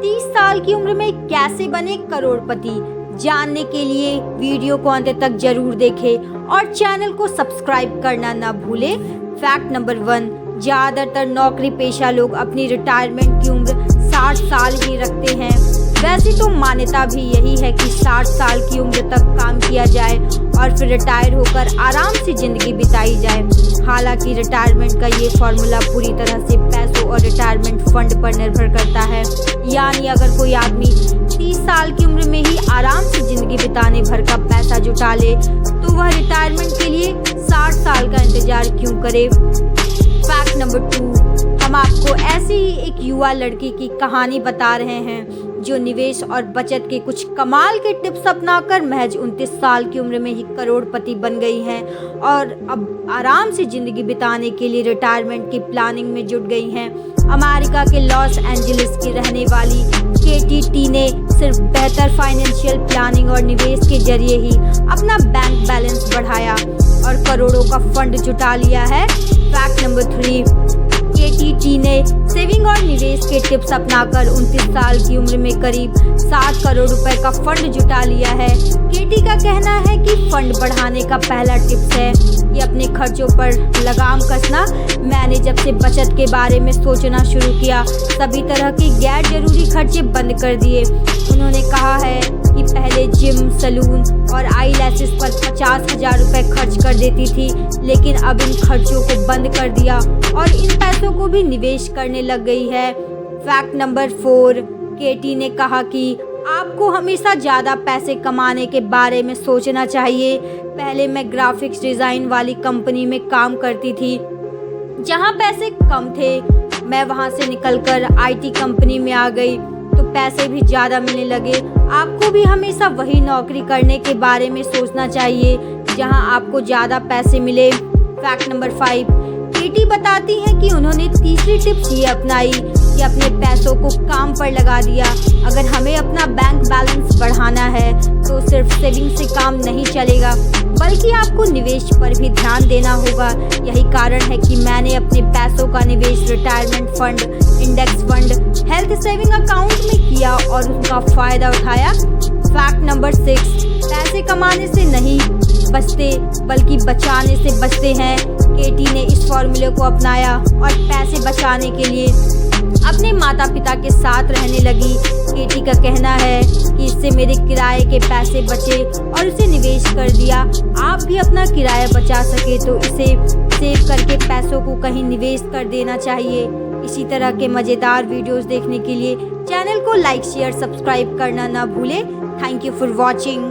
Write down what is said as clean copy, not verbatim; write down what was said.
30 साल की उम्र में कैसे बने करोड़पति, जानने के लिए वीडियो को अंत तक जरूर देखें और चैनल को सब्सक्राइब करना ना भूलें। फैक्ट नंबर 1, ज़्यादातर नौकरी पेशा लोग अपनी रिटायरमेंट की उम्र 60 साल ही रखते हैं। वैसे तो मान्यता भी यही है कि 60 साल की उम्र तक काम किया जाए और फिर रिटायर होकर आराम से ज़िंदगी बिताई जाए। हालांकि रिटायरमेंट का ये फॉर्मूला पूरी तरह से पैसों और रिटायरमेंट फंड पर निर्भर करता है। यानी अगर कोई आदमी 30 साल की उम्र में ही आराम से ज़िंदगी बिताने भर का पैसा जुटा ले तो वह रिटायरमेंट के लिए 60 साल का इंतजार क्यों करे। फैक्ट नंबर 2, हम आपको ऐसी ही एक युवा लड़की की कहानी बता रहे हैं जो निवेश और बचत के कुछ कमाल के टिप्स अपनाकर महज 29 साल की उम्र में ही करोड़पति बन गई हैं और अब आराम से जिंदगी बिताने के लिए रिटायरमेंट की प्लानिंग में जुट गई हैं। अमेरिका के लॉस एंजलिस की रहने वाली केटी टी ने सिर्फ बेहतर फाइनेंशियल प्लानिंग और निवेश के जरिए ही अपना बैंक बैलेंस बढ़ाया और करोड़ों का फंड जुटा लिया है। फैक्ट नंबर 3, केटी टी ने सेविंग और निवेश के टिप्स अपनाकर 29 साल की उम्र में करीब 7 करोड़ रुपए का फंड जुटा लिया है। केटी का कहना है कि फंड बढ़ाने का पहला टिप्स है कि अपने खर्चों पर लगाम कसना। मैंने जब से बचत के बारे में सोचना शुरू किया सभी तरह के गैर जरूरी खर्चे बंद कर दिए। उन्होंने कहा है कि पहले जिम, सैलून और आई लैशेस पर 50,000 रुपए खर्च कर देती थी, लेकिन अब इन खर्चों को बंद कर दिया और इन पैसों को भी निवेश करने लग गई है। फैक्ट नंबर 4, केटी ने कहा कि आपको हमेशा ज़्यादा पैसे कमाने के बारे में सोचना चाहिए। पहले मैं ग्राफिक्स डिज़ाइन वाली कंपनी में काम करती थी जहां पैसे कम थे। मैं वहां से निकलकर आईटी कंपनी में आ गई तो पैसे भी ज़्यादा मिलने लगे। आपको भी हमेशा वही नौकरी करने के बारे में सोचना चाहिए जहां आपको ज़्यादा पैसे मिले। फैक्ट नंबर 5, केटी बताती हैं कि उन्होंने तीसरी टिप्स ये अपनाई कि अपने पैसों को काम पर लगा दिया। अगर हमें अपना बैंक बैलेंस बढ़ाना है तो सिर्फ सेविंग से काम नहीं चलेगा, बल्कि आपको निवेश पर भी ध्यान देना होगा। यही कारण है कि मैंने अपने पैसों का निवेश retirement fund, index fund, health saving account में किया और उसका फ़ायदा उठाया। फैक्ट नंबर 6, पैसे कमाने से नहीं बचते बल्कि बचाने से बचते हैं। केटी ने इस फॉर्मूले को अपनाया और पैसे बचाने के लिए अपने माता पिता के साथ रहने लगी। केटी का कहना है कि इससे मेरे किराए के पैसे बचे और उसे निवेश कर दिया। आप भी अपना किराया बचा सके तो इसे सेव करके पैसों को कहीं निवेश कर देना चाहिए। इसी तरह के मज़ेदार वीडियोस देखने के लिए चैनल को लाइक, शेयर, सब्सक्राइब करना ना भूलें। Thank you for watching.